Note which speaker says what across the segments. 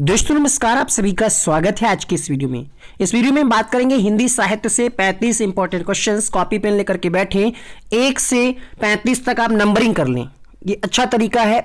Speaker 1: दोस्तों नमस्कार, आप सभी का स्वागत है आज के इस वीडियो में। इस वीडियो में बात करेंगे हिंदी साहित्य से 35 इंपॉर्टेंट क्वेश्चंस। कॉपी पेन लेकर के बैठे 1 से 35 तक आप नंबरिंग कर लें, ये अच्छा तरीका है।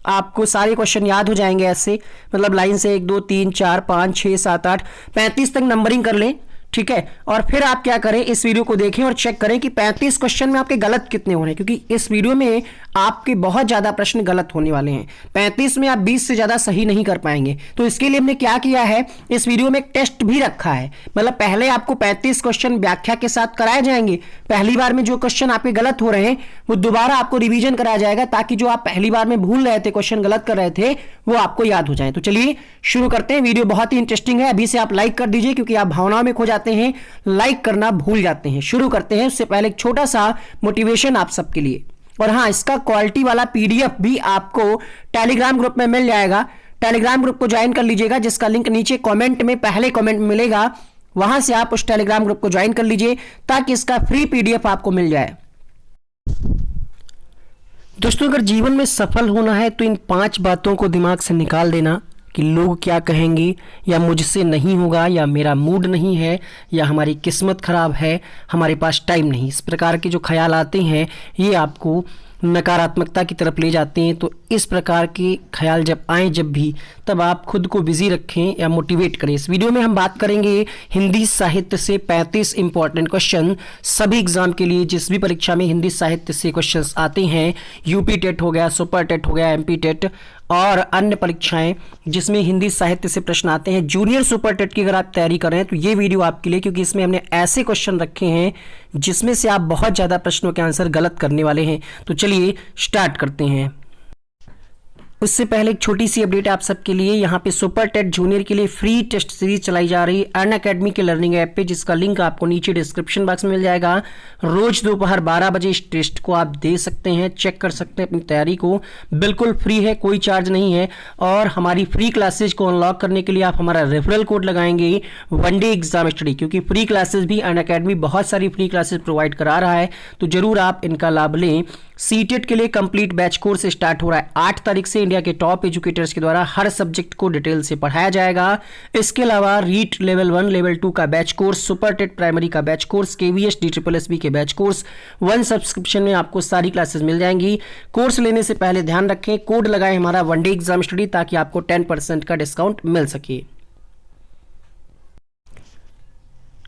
Speaker 1: आपको सारे क्वेश्चन याद हो जाएंगे ऐसे, मतलब लाइन से 1 2 3 4 5 6 7 8 35 तक नंबरिंग कर लें, ठीक है। और फिर आप क्या करें, इस वीडियो को देखें और चेक करें कि 35 क्वेश्चन में आपके गलत कितने हो रहे हैं, क्योंकि इस वीडियो में आपके बहुत ज्यादा प्रश्न गलत होने वाले हैं। 35 में आप 20 से ज्यादा सही नहीं कर पाएंगे। तो इसके लिए हमने क्या किया है, इस वीडियो में एक टेस्ट भी रखा है। मतलब पहले आपको 35 क्वेश्चन व्याख्या के साथ कराए जाएंगे। पहली बार में जो क्वेश्चन आपके गलत हो रहे हैं वो दोबारा आपको रिवीजन कराया जाएगा, ताकि जो आप पहली बार में भूल रहे थे, क्वेश्चन गलत कर रहे थे, वो आपको याद हो जाए। तो चलिए शुरू करते हैं। वीडियो बहुत ही इंटरेस्टिंग है। अभी से आप लाइक कर दीजिए, क्योंकि आप भावनाओं में खो जाते हैं, लाइक करना भूल जाते हैं। शुरू करते हैं। उससे पहले एक छोटा सा मोटिवेशन आप सबके लिए, और हाँ, इसका क्वालिटी वाला पीडीएफ भी आपको टेलीग्राम ग्रुप में मिल जाएगा। टेलीग्राम ग्रुप को ज्वाइन कर लीजिएगा, जिसका लिंक नीचे कमेंट में, पहले कमेंट में मिलेगा। वहां से आप उस टेलीग्राम ग्रुप को ज्वाइन कर लीजिए, ताकि इसका फ्री पीडीएफ आपको मिल जाए। दोस्तों, अगर जीवन में सफल होना है तो इन 5 बातों को दिमाग से निकाल देना कि लोग क्या कहेंगे, या मुझसे नहीं होगा, या मेरा मूड नहीं है, या हमारी किस्मत खराब है, हमारे पास टाइम नहीं। इस प्रकार के जो ख्याल आते हैं ये आपको नकारात्मकता की तरफ ले जाते हैं। तो इस प्रकार के ख्याल जब आए, जब भी, तब आप खुद को बिजी रखें या मोटिवेट करें। इस वीडियो में हम बात करेंगे हिंदी साहित्य से 35 इंपॉर्टेंट क्वेश्चन। सभी एग्जाम के लिए, जिस भी परीक्षा में हिंदी साहित्य से क्वेश्चंस आते हैं, यूपी टेट हो गया, सुपर टेट हो गया, एमपी टेट और अन्य परीक्षाएं जिसमें हिंदी साहित्य से प्रश्न आते हैं, जूनियर सुपर टेट की अगर आप तैयारी कर रहे हैं तो ये वीडियो आपके लिए, क्योंकि इसमें हमने ऐसे क्वेश्चन रखे हैं जिसमें से आप बहुत ज़्यादा प्रश्नों के आंसर गलत करने वाले हैं। तो चलिए स्टार्ट करते हैं। उससे पहले एक छोटी सी अपडेट आप सबके लिए। यहाँ पे सुपर टेट जूनियर के लिए फ्री टेस्ट सीरीज चलाई जा रही है अनअकैडमी के लर्निंग ऐप पे, जिसका लिंक आपको नीचे डिस्क्रिप्शन बॉक्स में मिल जाएगा। रोज दोपहर 12 बजे इस टेस्ट को आप दे सकते हैं, चेक कर सकते हैं अपनी तैयारी को। बिल्कुल फ्री है, कोई चार्ज नहीं है। और हमारी फ्री क्लासेज को अनलॉक करने के लिए आप हमारा रेफरल कोड लगाएंगे, वन डे एग्जाम स्टडी, क्योंकि फ्री क्लासेज भी अनअकैडमी बहुत सारी फ्री क्लासेज प्रोवाइड करा रहा है, तो जरूर आप इनका लाभ लें। सीटेट के लिए कंप्लीट बैच कोर्स स्टार्ट हो रहा है 8 तारीख से। इंडिया के टॉप एजुकेटर्स के द्वारा हर सब्जेक्ट को डिटेल से पढ़ाया जाएगा। इसके अलावा रीट लेवल 1 लेवल 2 का batch course, super TET primary का बैच कोर्स, केवीएस DSSB के बैच कोर्स, 1 सब्सक्रिप्शन में आपको सारी क्लासेस मिल जाएंगी। कोर्स लेने से पहले ध्यान रखें, कोड लगाएं हमारा वन डे एग्जाम स्टडी, ताकि आपको 10% का डिस्काउंट मिल सके।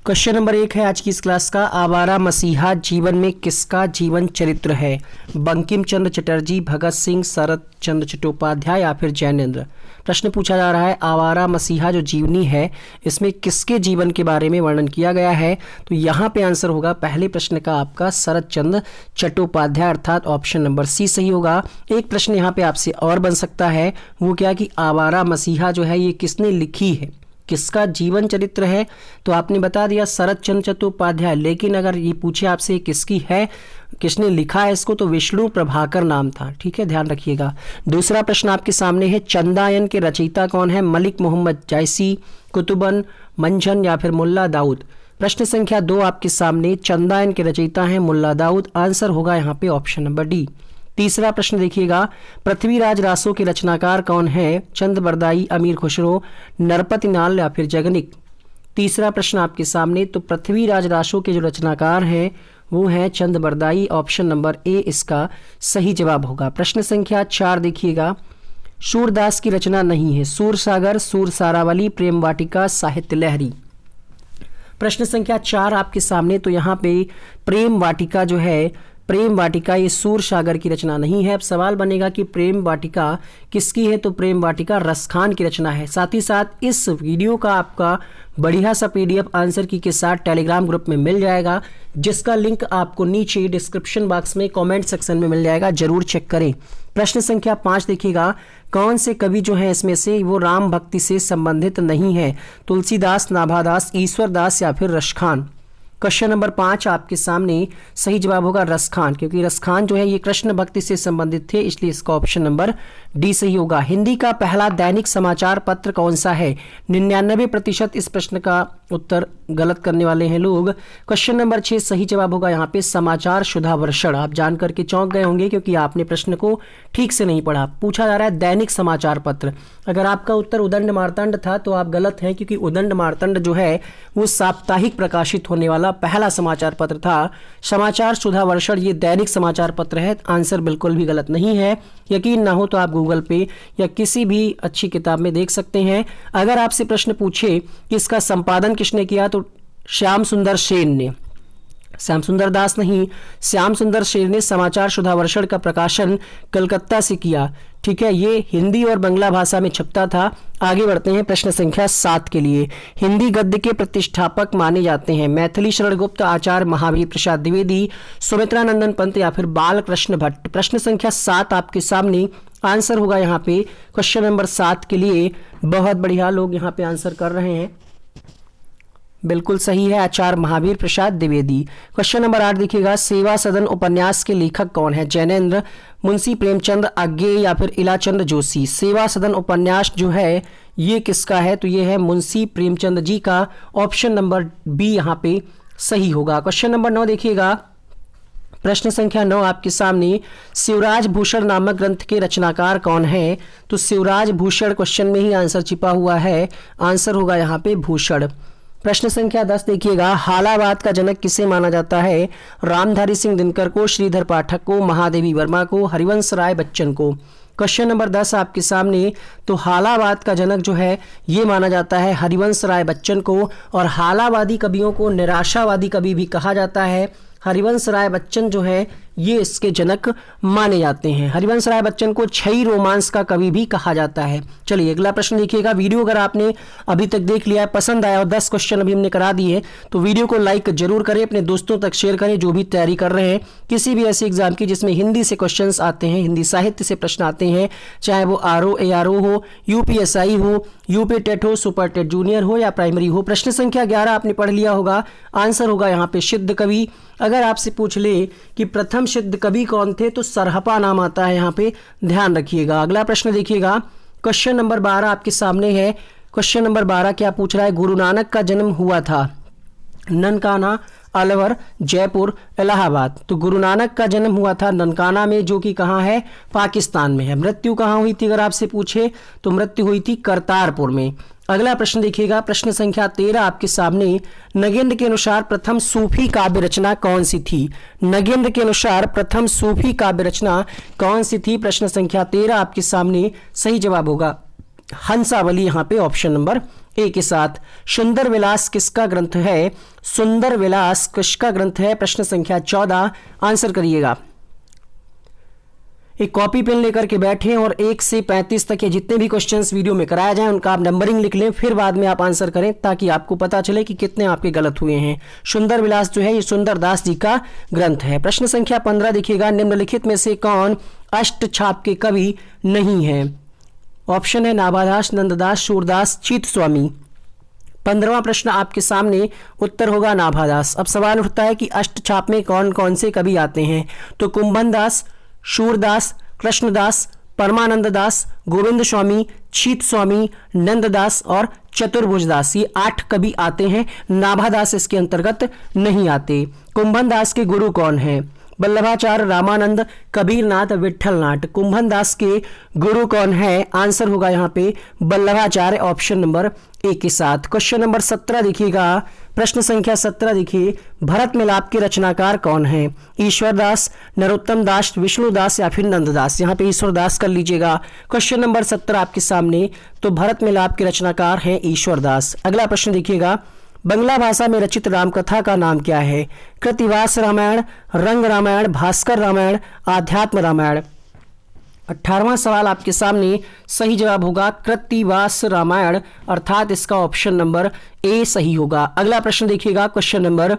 Speaker 1: क्वेश्चन नंबर 1 है आज की इस क्लास का। आवारा मसीहा जीवन में किसका जीवन चरित्र है? बंकिम चंद्र चटर्जी, भगत सिंह, शरत चंद्र चट्टोपाध्याय या फिर जैनेंद्र। प्रश्न पूछा जा रहा है, आवारा मसीहा जो जीवनी है, इसमें किसके जीवन के बारे में वर्णन किया गया है? तो यहाँ पे आंसर होगा पहले प्रश्न का आपका शरत चंद्र चट्टोपाध्याय, अर्थात ऑप्शन नंबर सी सही होगा। एक प्रश्न यहाँ पे आपसे और बन सकता है, वो क्या कि आवारा मसीहा जो है ये किसने लिखी है, किसका जीवन चरित्र है? तो आपने बता दिया शरत चंद्र चट्टोपाध्याय, लेकिन अगर ये पूछे आपसे किसकी है, किसने लिखा है इसको, तो विष्णु प्रभाकर नाम था। ठीक है, ध्यान रखिएगा। दूसरा प्रश्न आपके सामने है, चंदायन के रचयिता कौन है? मलिक मोहम्मद जायसी, कुतुबन, मंझन या फिर मुल्ला दाऊद। प्रश्न संख्या 2 आपके सामने, चंदायन के रचयिता हैं मुल्ला दाऊद। आंसर होगा यहाँ पे ऑप्शन नंबर डी। तीसरा प्रश्न देखिएगा, पृथ्वीराज रासो के रचनाकार कौन है? चंद बरदाई, अमीर खुसरो, नरपति नाल या फिर जगनिक। तीसरा प्रश्न आपके सामने, तो पृथ्वीराज रासो के जो रचनाकार हैं वो हैं चंद बरदाई। ऑप्शन नंबर ए इसका सही जवाब होगा। प्रश्न संख्या 4 देखिएगा, सूरदास की रचना नहीं है? सूरसागर, सूर सारावली, प्रेम वाटिका, साहित्य लहरी। प्रश्न संख्या 4 आपके सामने, तो यहाँ पे प्रेम वाटिका जो है, प्रेम वाटिका ये सूरसागर की रचना नहीं है। अब सवाल बनेगा कि प्रेम वाटिका किसकी है? तो प्रेम वाटिका रसखान की रचना है। साथ ही साथ इस वीडियो का आपका बढ़िया सा पीडीएफ आंसर की के साथ टेलीग्राम ग्रुप में मिल जाएगा, जिसका लिंक आपको नीचे डिस्क्रिप्शन बॉक्स में कमेंट सेक्शन में मिल जाएगा, जरूर चेक करें। प्रश्न संख्या 5 देखिएगा, कौन से कवि जो है इसमें से वो राम भक्ति से संबंधित नहीं है? तुलसीदास, नाभादास, ईश्वरदास या फिर रसखान। क्वेश्चन नंबर 5 आपके सामने सही जवाब होगा रसखान, क्योंकि रसखान जो है ये कृष्ण भक्ति से संबंधित थे, इसलिए इसका ऑप्शन नंबर डी सही होगा। हिंदी का पहला दैनिक समाचार पत्र कौन सा है? 99% इस प्रश्न का उत्तर गलत करने वाले हैं लोग। क्वेश्चन नंबर 6 सही जवाब होगा यहाँ पे समाचार सुधा वर्षण। आप जान करके चौंक गए होंगे क्योंकि आपने प्रश्न को ठीक से नहीं पढ़ा। पूछा जा रहा है दैनिक समाचार पत्र। अगर आपका उत्तर उदंड मार्तंड था तो आप गलत हैं, क्योंकि उदंड मार्तंड जो है वो साप्ताहिक प्रकाशित होने वाला पहला समाचार पत्र था। समाचार सुधा वर्षण ये दैनिक समाचार पत्र है। आंसर बिल्कुल भी गलत नहीं है। यकीन ना हो तो आप गूगल पे या किसी भी अच्छी किताब में देख सकते हैं। अगर आपसे प्रश्न पूछे कि इसका संपादन किसने किया तो श्याम सुंदर सेन ने, श्याम सुंदर दास नहीं, श्याम सुंदर सेन ने समाचार सुधा वर्षण का प्रकाशन कलकत्ता से किया। ठीक है, ये हिंदी और बांग्ला भाषा में छपता था। आगे बढ़ते हैं प्रश्न संख्या 7 के लिए। हिंदी गद्य के प्रतिष्ठापक माने जाते हैं मैथिली शरण गुप्त, आचार्य महावीर प्रसाद द्विवेदी, सुमित्रा नंदन पंत या फिर बाल कृष्ण भट्ट। प्रश्न संख्या 7 आपके सामने। आंसर होगा यहाँ पे क्वेश्चन नंबर 7 के लिए। बहुत बढ़िया, लोग यहाँ पे आंसर कर रहे हैं, बिल्कुल सही है, आचार्य महावीर प्रसाद द्विवेदी। क्वेश्चन नंबर 8 देखिएगा, सेवा सदन उपन्यास के लेखक कौन है? जैनेन्द्र, मुंशी प्रेमचंद आज्ञे या फिर इलाचंद जोशी। सेवा सदन उपन्यास जो है ये किसका है? तो ये है मुंशी प्रेमचंद जी का। ऑप्शन नंबर बी यहाँ पे सही होगा। क्वेश्चन नंबर 9 देखिएगा, प्रश्न संख्या 9 आपके सामने। शिवराज भूषण नामक ग्रंथ के रचनाकार कौन है? तो शिवराज भूषण क्वेश्चन में ही आंसर छिपा हुआ है। आंसर होगा यहाँ पे भूषण। प्रश्न संख्या 10 देखिएगा, हालावाद का जनक किसे माना जाता है? रामधारी सिंह दिनकर को, श्रीधर पाठक को, महादेवी वर्मा को, हरिवंश राय बच्चन को। क्वेश्चन नंबर 10 आपके सामने। तो हालावाद का जनक जो है ये माना जाता है हरिवंश राय बच्चन को, और हालावादी कवियों को निराशावादी कवि भी कहा जाता है। हरिवंश राय बच्चन जो है ये इसके जनक माने जाते हैं। हरिवंश राय बच्चन को छई रोमांस का कवि भी कहा जाता है। चलिए अगला प्रश्न देखिएगा। वीडियो अगर आपने अभी तक देख लिया है, पसंद आया और 10 क्वेश्चन अभी हमने करा दिए तो वीडियो को लाइक जरूर करें, अपने दोस्तों तक शेयर करें जो भी तैयारी कर रहे हैं किसी भी ऐसे एग्जाम की जिसमें हिंदी से क्वेश्चन आते हैं, हिंदी साहित्य से प्रश्न आते हैं, चाहे वो RO ARO हो, UPSI हो, यूपी टेट हो, सुपर टेट जूनियर हो या प्राइमरी हो। प्रश्न संख्या 11 आपने पढ़ लिया होगा। आंसर होगा यहाँ पे सिद्ध कवि। अगर आपसे पूछ ले कि प्रथम सिद्ध कवि कौन थे तो सरहपा नाम आता है, यहाँ पे ध्यान रखिएगा। अगला प्रश्न देखिएगा, क्वेश्चन नंबर 12 आपके सामने है। क्वेश्चन नंबर 12 क्या पूछ रहा है? गुरु नानक का जन्म हुआ था ननकाना, अलवर, जयपुर, इलाहाबाद। तो गुरु नानक का जन्म हुआ था ननकाना में, जो कि कहाँ है? पाकिस्तान में है। मृत्यु कहाँ हुई थी अगर आपसे पूछे तो मृत्यु हुई थी करतारपुर में। अगला प्रश्न देखिएगा, प्रश्न संख्या 13 आपके सामने। नगेंद्र के अनुसार प्रथम सूफी काव्य रचना कौन सी थी? नगेंद्र के अनुसार प्रथम सूफी काव्य रचना कौन सी थी? प्रश्न संख्या 13 आपके सामने। सही जवाब होगा हंसावली, यहाँ पे ऑप्शन नंबर ए के साथ। सुंदर विलास किसका ग्रंथ है? सुंदर विलास किसका ग्रंथ है? प्रश्न संख्या 14। आंसर करिएगा। एक कॉपी पेन लेकर के बैठें और 1 से 35 तक के जितने भी क्वेश्चंस वीडियो में कराया जाए उनका आप नंबरिंग लिख लें, फिर बाद में आप आंसर करें ताकि आपको पता चले कि कितने आपके गलत हुए हैं। सुंदर विलास जो है ये सुंदर दास जी का ग्रंथ है। प्रश्न संख्या 15 देखिएगा, निम्नलिखित में से कौन अष्टछाप के कवि नहीं है? ऑप्शन है नाभादास, नंददास, सूरदास, चीत स्वामी। 15वां प्रश्न आपके सामने, उत्तर होगा नाभादास। अब सवाल उठता है कि अष्टछाप में कौन कौन से कवि आते हैं? तो कुंभन दास, सूरदास, कृष्णदास, परमानंद दास, गोविंद स्वामी, चीत स्वामी, नंददास और चतुर्भुज दास, ये 8 कवि आते हैं। नाभादास इसके अंतर्गत नहीं आते। कुंभन दास के गुरु कौन है? वल्लभाचार्य, रामानंद, कबीरनाथ, विठलनाथ। कुंभन दास के गुरु कौन है? आंसर होगा यहाँ पे वल्लभाचार्य, ऑप्शन नंबर ए के साथ। क्वेश्चन नंबर 17 देखिएगा, प्रश्न संख्या 17 देखिए, भरत मिलाप के रचनाकार कौन है? ईश्वर दास, नरोत्तम दास, विष्णु दास या फिर नंददास। यहाँ पे ईश्वर दास कर लीजिएगा। क्वेश्चन नंबर 17 आपके सामने। तो भरत मिलाप के रचनाकार हैं ईश्वर दास। अगला प्रश्न देखिएगा, बंगला भाषा में रचित रामकथा का नाम क्या है? कृतिवास रामायण, रंग रामायण, भास्कर रामायण, आध्यात्म रामायण। 18वां सवाल आपके सामने। सही जवाब होगा कृतिवास रामायण, अर्थात इसका ऑप्शन नंबर ए सही होगा। अगला प्रश्न देखिएगा, क्वेश्चन नंबर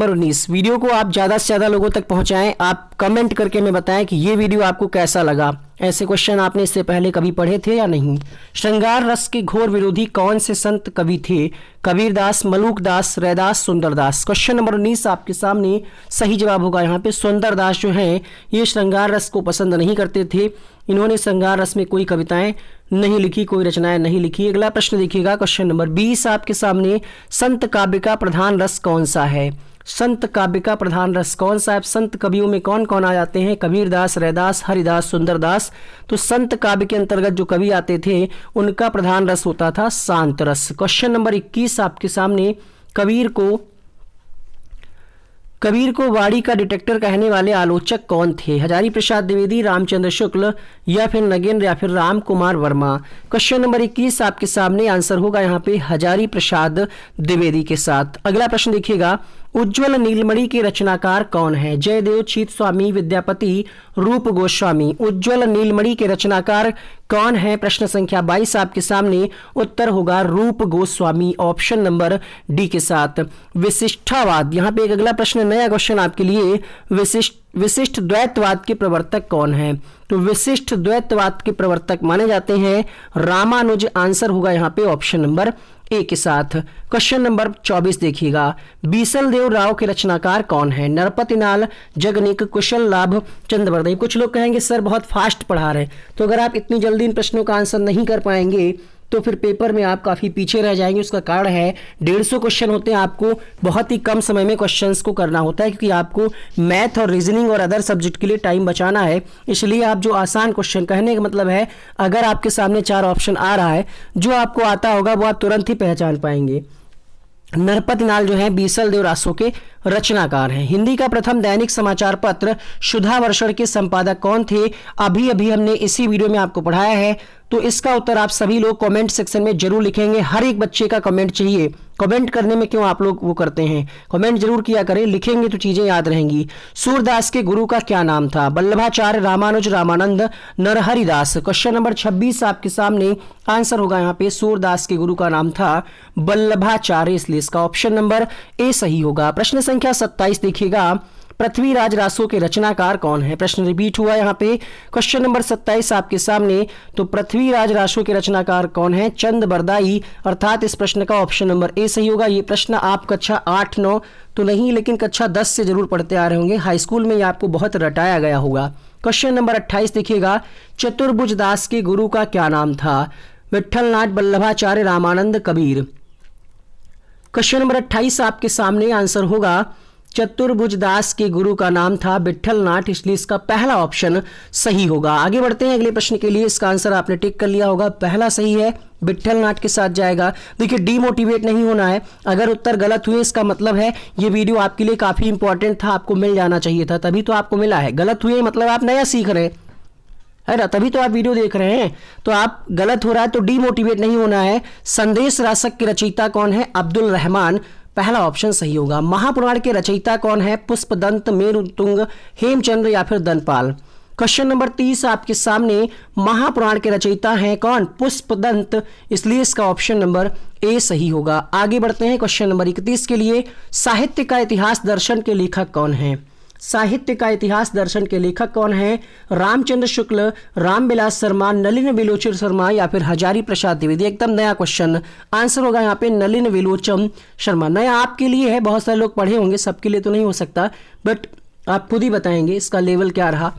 Speaker 1: 19। वीडियो को आप ज़्यादा से ज़्यादा लोगों तक पहुंचाएं। आप कमेंट करके हमें बताएं कि ये वीडियो आपको कैसा लगा। ऐसे क्वेश्चन आपने इससे पहले कभी पढ़े थे या नहीं? श्रृंगार रस के घोर विरोधी कौन से संत कवि थे? कबीरदास, मलूकदास, रैदास, सुंदरदास। क्वेश्चन नंबर 19 आपके सामने सही जवाब होगा यहाँ पे सुंदरदास जो हैं ये श्रृंगार रस को पसंद नहीं करते थे। इन्होंने श्रृंगार रस में कोई कविताएं नहीं लिखी, कोई रचनाएं नहीं लिखी। अगला प्रश्न देखिएगा, क्वेश्चन नंबर 20 आपके सामने, संत काव्य का प्रधान रस कौन सा है? संत काव्य का प्रधान रस कौन सा है? संत कवियों में कौन कौन आ जाते हैं? कबीरदास, रैदास, हरिदास, सुंदरदास। तो संत काव्य के अंतर्गत जो कवि आते थे उनका प्रधान रस होता था शांत रस। क्वेश्चन नंबर 21 आपके सामने, कबीर को वाणी का डिटेक्टर कहने वाले आलोचक कौन थे? हजारी प्रसाद द्विवेदी, रामचंद्र शुक्ल या फिर नगेंद्र या फिर राम कुमार वर्मा। क्वेश्चन नंबर 21 आपके सामने आंसर होगा यहाँ पे हजारी प्रसाद द्विवेदी के साथ। अगला प्रश्न देखिएगा, उज्ज्वल नीलमणि के रचनाकार कौन है? जयदेव, छीत स्वामी, विद्यापति, रूप गोस्वामी। उज्ज्वल नीलमणि के रचनाकार कौन है? प्रश्न संख्या 22 आपके सामने, उत्तर होगा रूप गोस्वामी, ऑप्शन नंबर डी के साथ। विशिष्टावाद, यहाँ पे एक अगला प्रश्न, नया क्वेश्चन आपके लिए, विशिष्ट द्वैतवाद के प्रवर्तक कौन है? तो विशिष्ट द्वैतवाद के प्रवर्तक माने जाते हैं रामानुज। आंसर होगा यहाँ पे ऑप्शन नंबर ए के साथ। क्वेश्चन नंबर 24 देखिएगा, बीसल देव राव के रचनाकार कौन है? नरपतिनाल, जगनिक, कुशल लाभ, चंद्रवरदेव। कुछ लोग कहेंगे सर बहुत फास्ट पढ़ा रहे हैं, तो अगर आप इतनी जल्दी इन प्रश्नों का आंसर नहीं कर पाएंगे तो फिर पेपर में आप काफ़ी पीछे रह जाएंगे। उसका कारण है 150 क्वेश्चन होते हैं, आपको बहुत ही कम समय में क्वेश्चंस को करना होता है, क्योंकि आपको मैथ और रीजनिंग और अदर सब्जेक्ट के लिए टाइम बचाना है। इसलिए आप जो आसान क्वेश्चन, कहने का मतलब है अगर आपके सामने 4 ऑप्शन आ रहा है, जो आपको आता होगा वो आप तुरंत ही पहचान पाएंगे। नरपतिनाल जो है बीसल देव रासो के रचनाकार हैं। हिंदी का प्रथम दैनिक समाचार पत्र सुधा वर्षण के संपादक कौन थे? अभी अभी हमने इसी वीडियो में आपको पढ़ाया है, तो इसका उत्तर आप सभी लोग कमेंट सेक्शन में जरूर लिखेंगे। हर एक बच्चे का कमेंट चाहिए। कमेंट करने में क्यों आप लोग वो करते हैं, कमेंट जरूर किया करें, लिखेंगे तो चीजें याद रहेंगी। सूरदास के गुरु का क्या नाम था? वल्लभाचार्य, रामानुज, रामानंद, नरहरिदास। क्वेश्चन नंबर 26 आपके सामने, आंसर होगा यहाँ पे सूरदास के गुरु का नाम था वल्लभाचार्य, इसलिए इसका ऑप्शन नंबर ए सही होगा। प्रश्न संख्या 27 देखिएगा, पृथ्वीराज रासो के रचनाकार कौन है? प्रश्न रिपीट हुआ यहाँ पे। क्वेश्चन नंबर 27 आपके सामने, तो पृथ्वीराज रासो के रचनाकार कौन है? चंद बरदाई, अर्थात इस प्रश्न का ऑप्शन नंबर ए सही होगा। ये प्रश्न आप कक्षा 8, 9 तो नहीं, लेकिन कक्षा 10 से जरूर पढ़ते आ रहे होंगे। हाई स्कूल में ये आपको बहुत रटाया गया होगा। क्वेश्चन नंबर 28 देखिएगा, चतुर्भुज दास के गुरु का क्या नाम था? विट्ठलनाथ, वल्लभाचार्य, रामानंद, कबीर। क्वेश्चन नंबर 28 आपके सामने, आंसर होगा चतुर्भुज दास के गुरु का नाम था विट्ठलनाथ, इसलिए इसका पहला ऑप्शन सही होगा। आगे बढ़ते हैं अगले प्रश्न के लिए। इसका आंसर आपने टिक कर लिया होगा, पहला सही है, विट्ठलनाथ के साथ जाएगा। देखिए डीमोटिवेट नहीं होना है, अगर उत्तर गलत हुए इसका मतलब है ये वीडियो आपके लिए काफी इंपॉर्टेंट था, आपको मिल जाना चाहिए था, तभी तो आपको मिला है। गलत हुए मतलब आप नया सीख रहे है ना, तभी तो आप वीडियो देख रहे हैं। तो आप गलत हो रहा है तो डीमोटिवेट नहीं होना है। संदेश रासक के रचयिता कौन है? अब्दुल रहमान, पहला ऑप्शन सही होगा। महापुराण के रचयिता कौन है? पुष्पदंत, मेरुतुंग, हेमचंद्र या फिर धनपाल। क्वेश्चन नंबर 30 आपके सामने, महापुराण के रचयिता हैं कौन? पुष्पदंत, इसलिए इसका ऑप्शन नंबर ए सही होगा। आगे बढ़ते हैं क्वेश्चन नंबर 31 के लिए। साहित्य का इतिहास दर्शन के लेखक कौन है? साहित्य का इतिहास दर्शन के लेखक कौन है? रामचंद्र शुक्ल, रामविलास शर्मा, नलिन विलोचन शर्मा या फिर हजारी प्रसाद द्विवेदी। एकदम नया क्वेश्चन, आंसर होगा यहाँ पे नलिन विलोचन शर्मा। नया आपके लिए है, बहुत सारे लोग पढ़े होंगे, सबके लिए तो नहीं हो सकता, बट आप खुद ही बताएंगे इसका लेवल क्या रहा,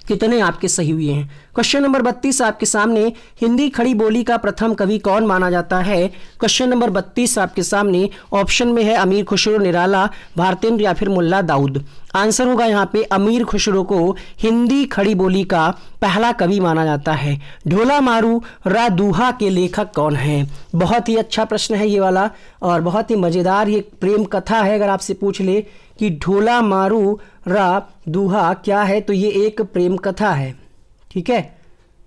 Speaker 1: कितने आपके सही हुए हैं। क्वेश्चन नंबर 32 आपके सामने, हिंदी खड़ी बोली का प्रथम कवि कौन माना जाता है? क्वेश्चन नंबर 32 आपके सामने, ऑप्शन में है अमीर खुसरो, निराला, भारतेंद्र या फिर मुल्ला दाऊद। आंसर होगा यहाँ पे अमीर खुसरो को हिंदी खड़ी बोली का पहला कवि माना जाता है। ढोला मारू रा दूहा के लेखक कौन है? बहुत ही अच्छा प्रश्न है ये वाला, और बहुत ही मजेदार ये प्रेम कथा है। अगर आपसे पूछ ले कि ढोला मारू रा दूहा क्या है, तो ये एक प्रेम कथा है। ठीक है,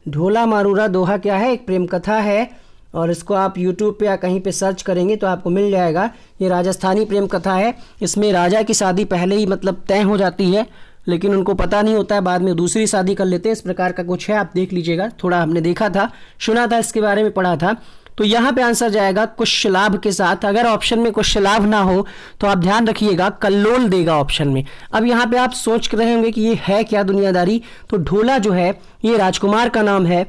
Speaker 1: ढोला मारूरा दोहा क्या है? एक प्रेम कथा है, और इसको आप YouTube पे या कहीं पे सर्च करेंगे तो आपको मिल जाएगा। ये राजस्थानी प्रेम कथा है। इसमें राजा की शादी पहले ही मतलब तय हो जाती है, लेकिन उनको पता नहीं होता है, बाद में दूसरी शादी कर लेते हैं। इस प्रकार का कुछ है, आप देख लीजिएगा। थोड़ा हमने देखा था, सुना था, इसके बारे में पढ़ा था। तो यहाँ पे आंसर जाएगा कुशलाभ के साथ। अगर ऑप्शन में कुशलाभ ना हो तो आप ध्यान रखिएगा कल्लोल देगा ऑप्शन में। अब यहाँ पे आप सोच रहे होंगे कि ये है क्या दुनियादारी, तो ढोला जो है ये राजकुमार का नाम है,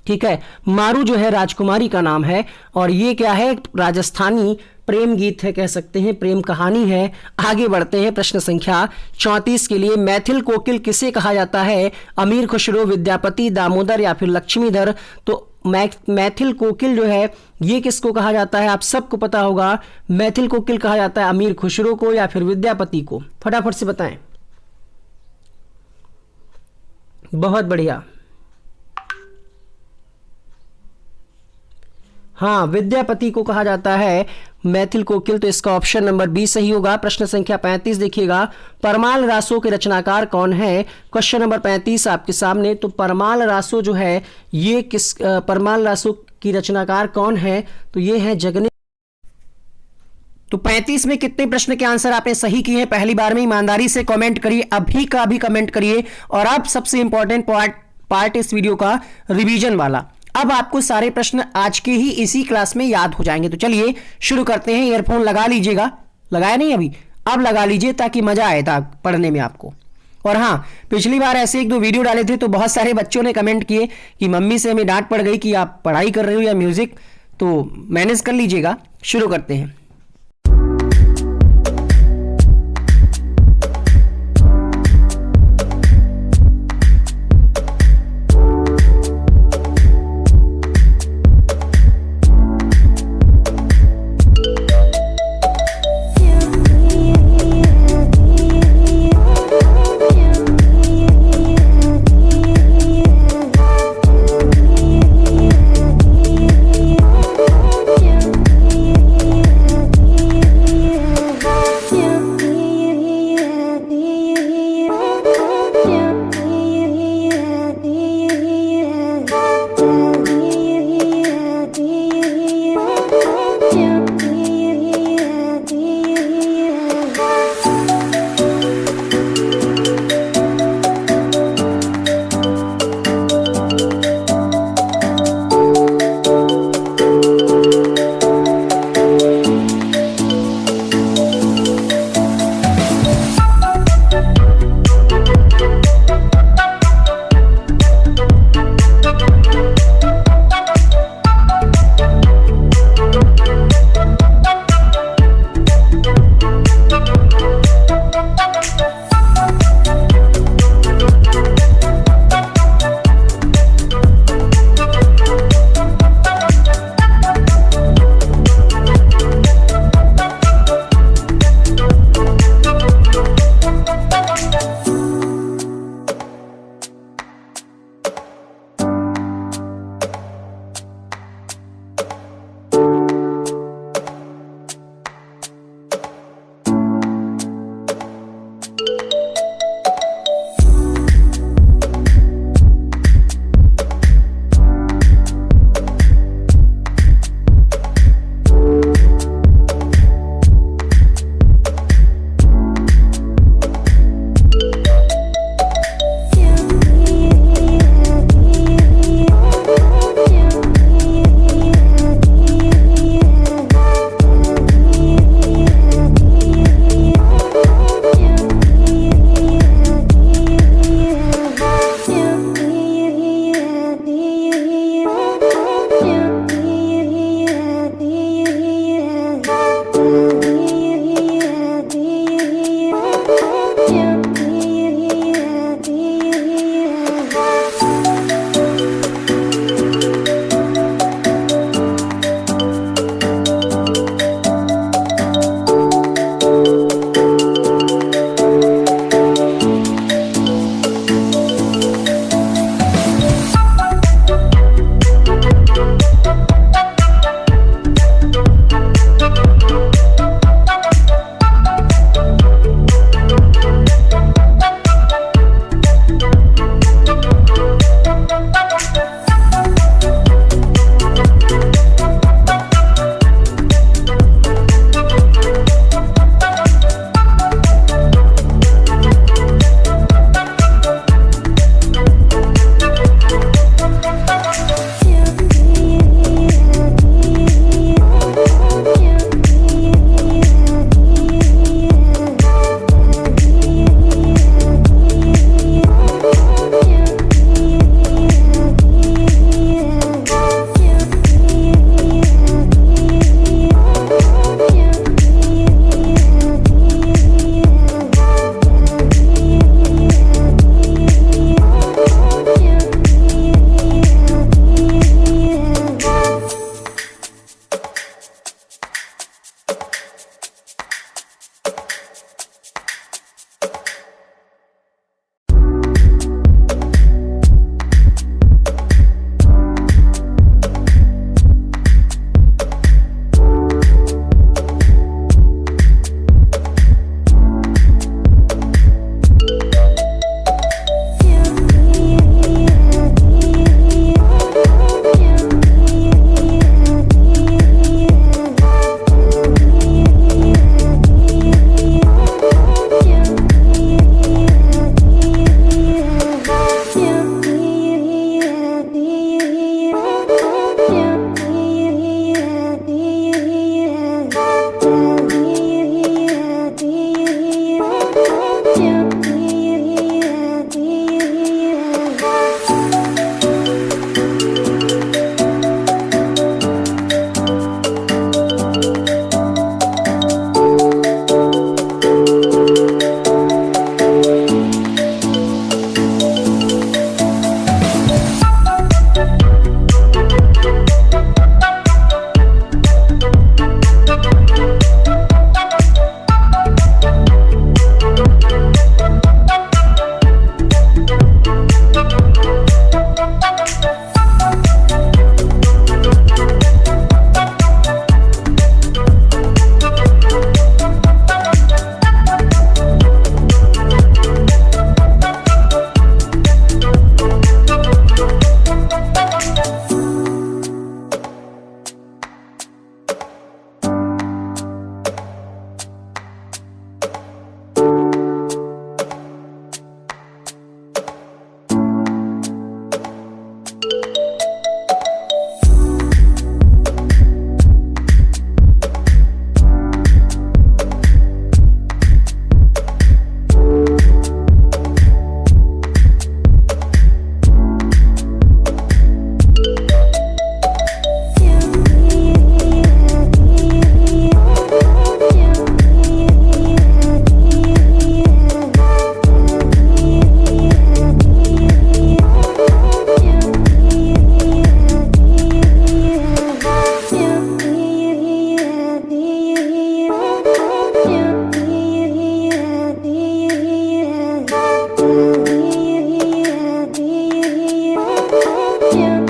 Speaker 1: ठीक है। मारू जो है राजकुमारी का नाम है, और ये क्या है, राजस्थानी प्रेम गीत है, कह सकते हैं प्रेम कहानी है। आगे बढ़ते हैं प्रश्न संख्या 34 के लिए। मैथिल कोकिल किसे कहा जाता है? अमीर खुसरो, विद्यापति, दामोदर या फिर लक्ष्मीधर। तो मैथिल कोकिल जो है ये किसको कहा जाता है? आप सबको पता होगा, मैथिल कोकिल कहा जाता है अमीर खुसरो को या फिर विद्यापति को। फटाफट से बताएं। बहुत बढ़िया, हाँ विद्यापति को कहा जाता है मैथिल कोकिल, तो इसका ऑप्शन नंबर बी सही होगा। प्रश्न संख्या 35 देखिएगा, परमाल रासों के रचनाकार कौन है? क्वेश्चन नंबर 35 आपके सामने। तो परमाल रासो जो है ये परमाल रासों की रचनाकार कौन है? तो ये है जगने। तो 35 में कितने प्रश्न के आंसर आपने सही किए हैं? पहली बार में ईमानदारी से कमेंट करिए, अभी का अभी कमेंट करिए। और अब सबसे इंपॉर्टेंट पार्ट इस वीडियो का, रिवीजन वाला। अब आपको सारे प्रश्न आज के ही इसी क्लास में याद हो जाएंगे। तो चलिए शुरू करते हैं। ईयरफोन लगा लीजिएगा, लगाया नहीं अभी? अब लगा लीजिए ताकि मजा आए था पढ़ने में आपको। और हाँ, पिछली बार ऐसे एक दो वीडियो डाले थे तो बहुत सारे बच्चों ने कमेंट किए कि मम्मी से हमें डांट पड़ गई कि आप पढ़ाई कर रहे हो या म्यूजिक, तो मैनेज कर लीजिएगा। शुरू करते हैं।
Speaker 2: Yeah.